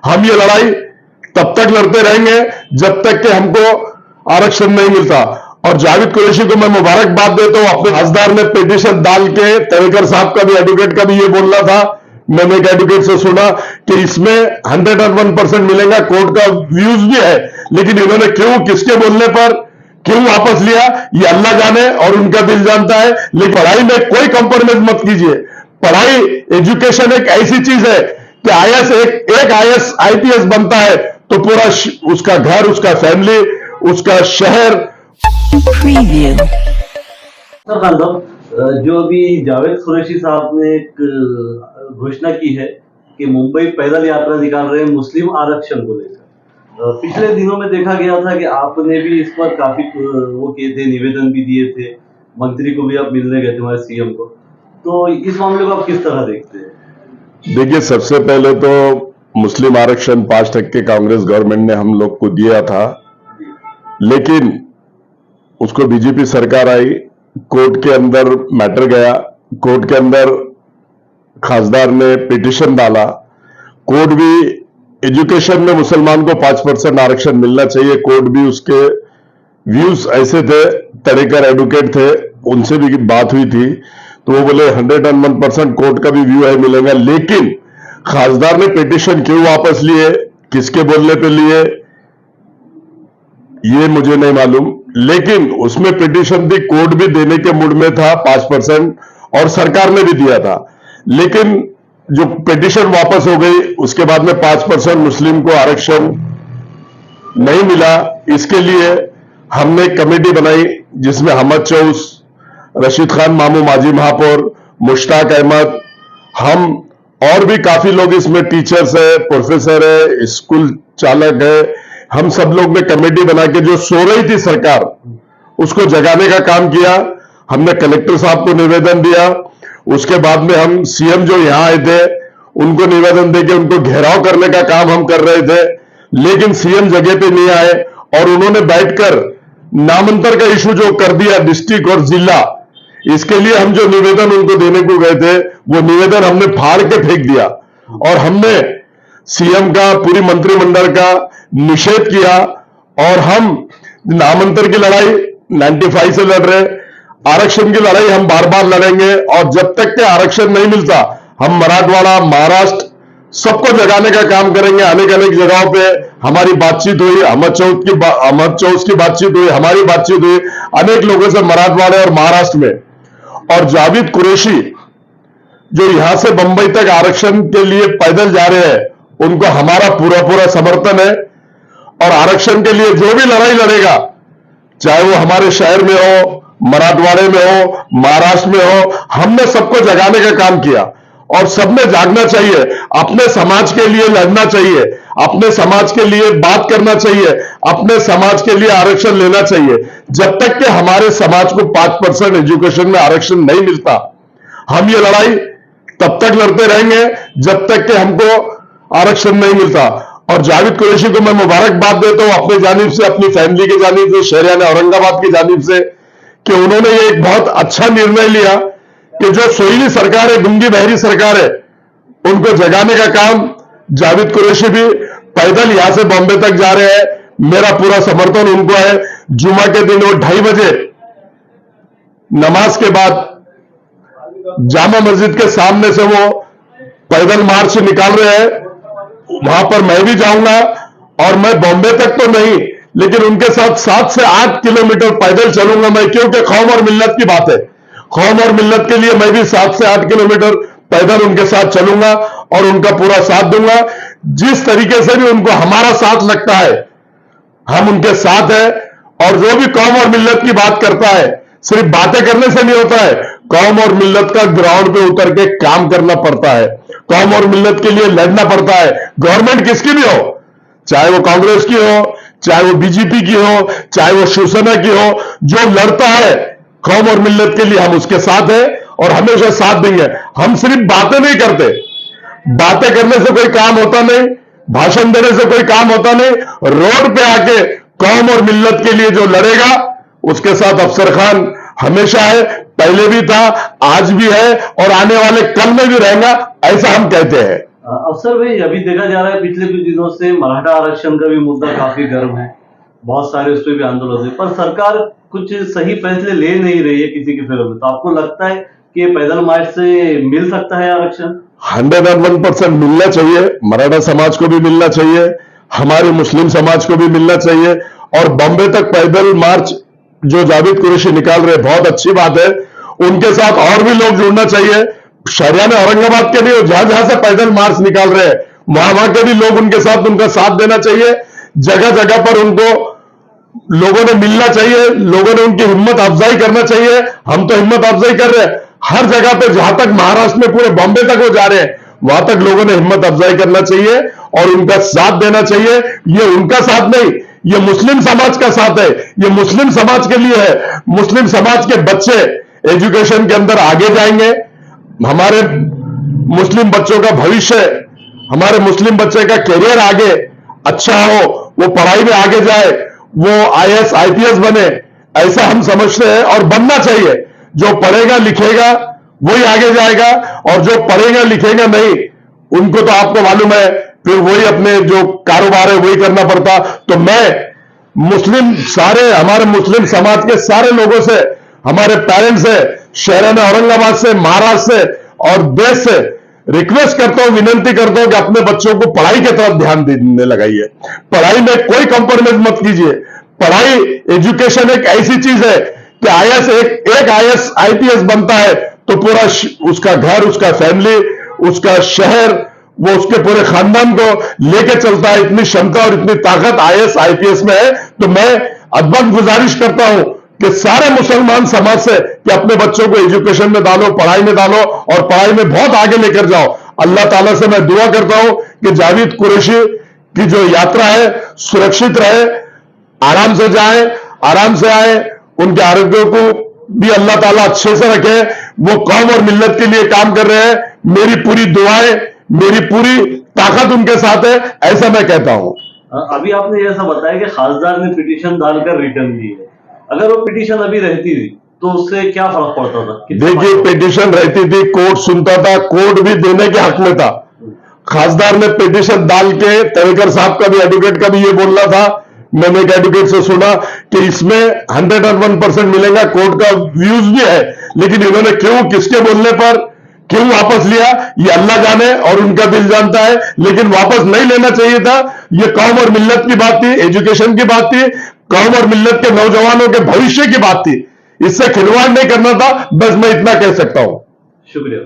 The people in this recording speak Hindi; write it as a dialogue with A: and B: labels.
A: हम ये लड़ाई तब तक लड़ते रहेंगे जब तक कि हमको आरक्षण नहीं मिलता। और जावेद कुरैशी को मैं मुबारकबाद देता हूं, अपने खासदार ने पिटीशन डाल के तवेकर साहब का भी, एडवोकेट का भी ये बोलना था, मैंने एक एडवोकेट से सुना कि इसमें 101% मिलेगा, कोर्ट का व्यूज भी है, लेकिन इन्होंने क्यों, किसके बोलने पर क्यों वापस लिया ये अल्लाह जाने और उनका दिल जानता है। लेकिन पढ़ाई में कोई कंप्रोमाइज मत कीजिए। पढ़ाई, एजुकेशन एक ऐसी चीज है कि आईएएस एक आईएएस आईपीएस बनता है तो पूरा उसका घर, उसका फैमिली, उसका शहर।
B: सर खान साहब, जो अभी जावेद कुरैशी साहब ने एक घोषणा की है कि मुंबई पैदल यात्रा निकाल रहे हैं मुस्लिम आरक्षण को लेकर, पिछले दिनों में देखा गया था कि आपने भी इस पर काफी वो किए थे, निवेदन भी दिए थे, मंत्री को भी आप मिलने गए थे, हमारे सीएम को। तो इस मामले को आप किस तरह देखते हैं?
A: देखिए, सबसे पहले तो मुस्लिम आरक्षण 5% कांग्रेस गवर्नमेंट ने हम लोग को दिया था, लेकिन उसको बीजेपी सरकार आई, कोर्ट के अंदर मैटर गया, कोर्ट के अंदर खासदार ने पिटीशन डाला, कोर्ट भी एजुकेशन में मुसलमान को 5% आरक्षण मिलना चाहिए, कोर्ट भी उसके व्यूज ऐसे थे, तड़ेकर एडवोकेट थे, उनसे भी बात हुई थी तो वो बोले 101% कोर्ट का भी व्यू है, मिलेगा। लेकिन खासदार ने पिटीशन क्यों वापस लिए, किसके बोलने पे लिए, ये मुझे नहीं मालूम, लेकिन उसमें पिटीशन थी, कोर्ट भी देने के मूड में था 5% और सरकार ने भी दिया था। लेकिन जो पिटीशन वापस हो गई उसके बाद में 5% मुस्लिम को आरक्षण नहीं मिला। इसके लिए हमने कमेटी बनाई जिसमें अहमद चौस, रशीद खान मामू माजी महापौर, मुश्ताक अहमद, हम और भी काफी लोग इसमें, टीचर्स है, प्रोफेसर है, स्कूल चालक है, हम सब लोग ने कमेटी बना के जो सो रही थी सरकार उसको जगाने का काम किया। हमने कलेक्टर साहब को निवेदन दिया, उसके बाद में हम सीएम जो यहां आए थे उनको निवेदन देके उनको घेराव करने का काम हम कर रहे थे, लेकिन सीएम जगह पे नहीं आए और उन्होंने बैठकर नामांतर का इशू जो कर दिया डिस्ट्रिक्ट और जिला, इसके लिए हम जो निवेदन उनको देने को गए थे वो निवेदन हमने फाड़ के फेंक दिया और हमने सीएम का, पूरी मंत्रिमंडल का निषेध किया। और हम नामांतर की लड़ाई 95 से लड़ रहे, आरक्षण की लड़ाई हम बार बार लड़ेंगे और जब तक के आरक्षण नहीं मिलता हम मराठवाड़ा, महाराष्ट्र सबको जगाने का काम करेंगे। अनेक अनेक जगहों पे हमारी बातचीत हुई, अहमद चौस की बातचीत हुई, हमारी बातचीत हुई अनेक लोगों से मराठवाड़ा और महाराष्ट्र में। और जावेद कुरैशी जो यहां से बंबई तक आरक्षण के लिए पैदल जा रहे हैं, उनको हमारा पूरा पूरा समर्थन है और आरक्षण के लिए जो भी लड़ाई लड़ेगा, चाहे वो हमारे शहर में हो, मराठवाड़े में हो, महाराष्ट्र में हो, हमने सबको जगाने का काम किया और सबने जागना चाहिए, अपने समाज के लिए लड़ना चाहिए, अपने समाज के लिए बात करना चाहिए, अपने समाज के लिए आरक्षण लेना चाहिए। जब तक कि हमारे समाज को 5% एजुकेशन में आरक्षण नहीं मिलता, हम ये लड़ाई तब तक लड़ते रहेंगे जब तक कि हमको आरक्षण नहीं मिलता। और जावेद कुरैशी को मैं मुबारकबाद देता हूं अपनी जानिब से, अपनी फैमिली की जानिब से, शहरियान औरंगाबाद की जानिब से, कि उन्होंने ये एक बहुत अच्छा निर्णय लिया कि जो सोईली सरकार है, गूंगी बहरी सरकार है, उनको जगाने का काम जावेद कुरैशी भी पैदल यहां से बॉम्बे तक जा रहे हैं। मेरा पूरा समर्थन उनको है। जुमा के दिन वो 2:30 बजे नमाज के बाद जामा मस्जिद के सामने से वो पैदल मार्च निकाल रहे हैं, वहां पर मैं भी जाऊंगा और मैं बॉम्बे तक तो नहीं लेकिन उनके साथ 7 से 8 किलोमीटर पैदल चलूंगा मैं, क्योंकि कौम और मिल्लत की बात है। कौम और मिल्लत के लिए मैं भी 7 से 8 किलोमीटर पैदल उनके साथ चलूंगा और उनका पूरा साथ दूंगा। जिस तरीके से भी उनको हमारा साथ लगता है हम उनके साथ है। और जो भी कौम और मिल्लत की बात करता है, सिर्फ बातें करने से नहीं होता है, कौम और मिल्लत का ग्राउंड पे उतर के काम करना पड़ता है, कौम और मिल्लत के लिए लड़ना पड़ता है। गवर्नमेंट किसकी भी हो, चाहे वो कांग्रेस की हो, चाहे वो बीजेपी की हो, चाहे वो शिवसेना की हो, जो लड़ता है कौम और मिल्लत के लिए हम उसके साथ है और हमेशा साथ देंगे। हम सिर्फ बातें नहीं करते, बातें करने से कोई काम होता नहीं, भाषण देने से कोई काम होता नहीं। रोड पे आके कौम और मिल्लत के लिए जो लड़ेगा उसके साथ अफसर खान हमेशा है, पहले भी था, आज भी है और आने वाले कल में भी रहेगा, ऐसा हम कहते हैं।
B: अफसर भाई, अभी देखा जा रहा है पिछले कुछ दिनों से मराठा आरक्षण का भी मुद्दा काफी गर्म है, बहुत सारे उस पर भी आंदोलन हुए, पर सरकार कुछ सही फैसले ले नहीं रही है किसी के फेवर में। तो आपको लगता है कि पैदल मार्च से मिल सकता है आरक्षण?
A: 101% मिलना चाहिए, मराठा समाज को भी मिलना चाहिए, हमारे मुस्लिम समाज को भी मिलना चाहिए। और बॉम्बे तक पैदल मार्च जो जावेद कुरैशी निकाल रहे, बहुत अच्छी बात है। उनके साथ और भी लोग जुड़ना चाहिए। शहरियाने औरंगाबाद के भी जहां जहां से पैदल मार्च निकाल रहे हैं, वहां वहां के भी लोग उनके साथ उनका साथ देना चाहिए। जगह जगह पर उनको लोगों ने मिलना चाहिए, लोगों ने उनकी हिम्मत अफजाई करना चाहिए। हम तो हिम्मत अफजाई कर रहे हैं हर जगह पे, जहां तक महाराष्ट्र में पूरे बॉम्बे तक वो जा रहे हैं, वहां तक लोगों ने हिम्मत अफजाई करना चाहिए और उनका साथ देना चाहिए। ये उनका साथ नहीं, ये मुस्लिम समाज का साथ है, ये मुस्लिम समाज के लिए है। मुस्लिम समाज के बच्चे एजुकेशन के अंदर आगे जाएंगे, हमारे मुस्लिम बच्चों का भविष्य, हमारे मुस्लिम बच्चे का करियर आगे अच्छा हो, वो पढ़ाई में आगे जाए, वो आईएएस आईपीएस बने, ऐसा हम समझते हैं और बनना चाहिए। जो पढ़ेगा लिखेगा वही आगे जाएगा, और जो पढ़ेगा लिखेगा नहीं, उनको तो आपको मालूम है फिर वही अपने जो कारोबार है वही करना पड़ता। तो मैं मुस्लिम सारे हमारे मुस्लिम समाज के सारे लोगों से, हमारे पेरेंट्स से, शहर में औरंगाबाद से, महाराष्ट्र से और देश से रिक्वेस्ट करता हूं, विनंती करता हूं कि अपने बच्चों को पढ़ाई की तरफ ध्यान देने लगाइए। पढ़ाई में कोई कंप्रोमाइज मत कीजिए। पढ़ाई, एजुकेशन एक ऐसी चीज है कि आईएएस एक आईएएस आईपीएस बनता है तो पूरा उसका घर, उसका फैमिली, उसका शहर, वो उसके पूरे खानदान को लेके चलता है। इतनी क्षमता और इतनी ताकत आईएएस आईपीएस में है। तो मैं अदबन गुजारिश करता हूं कि सारे मुसलमान समाज से कि अपने बच्चों को एजुकेशन में डालो, पढ़ाई में डालो और पढ़ाई में बहुत आगे लेकर जाओ। अल्लाह ताला से मैं दुआ करता हूं कि जावेद कुरैशी की जो यात्रा है सुरक्षित रहे, आराम से जाए, आराम से आए, उनके आरोग्य को भी अल्लाह ताला अच्छे से रखे। वो कौम और मिल्लत के लिए काम कर रहे हैं। मेरी पूरी दुआएं, मेरी पूरी ताकत उनके साथ है, ऐसा मैं कहता हूं।
B: अभी आपने ऐसा बताया कि खासदार ने पिटीशन डालकर रिटर्न दी है, अगर वो पिटीशन अभी रहती थी तो उससे क्या फर्क पड़ता था?
A: देखिए, पिटीशन रहती थी, कोर्ट सुनता था, कोर्ट भी देने के हक में था। खासदार ने पिटीशन डाल के, तवेकर साहब का भी, एडवोकेट का भी ये बोलना था, मैंने एक एडवोकेट से सुना कि इसमें 101% मिलेगा, कोर्ट का व्यूज भी है, लेकिन इन्होंने क्यों, किसके बोलने पर क्यों वापस लिया, ये अल्लाह जाने और उनका दिल जानता है। लेकिन वापस नहीं लेना चाहिए था। ये कौम और मिल्लत की बात थी, एजुकेशन की बात थी, कौम और मिल्लत के नौजवानों के भविष्य की बात थी। इससे खिलवाड़ नहीं करना था, बस मैं इतना कह सकता हूं।
B: शुक्रिया।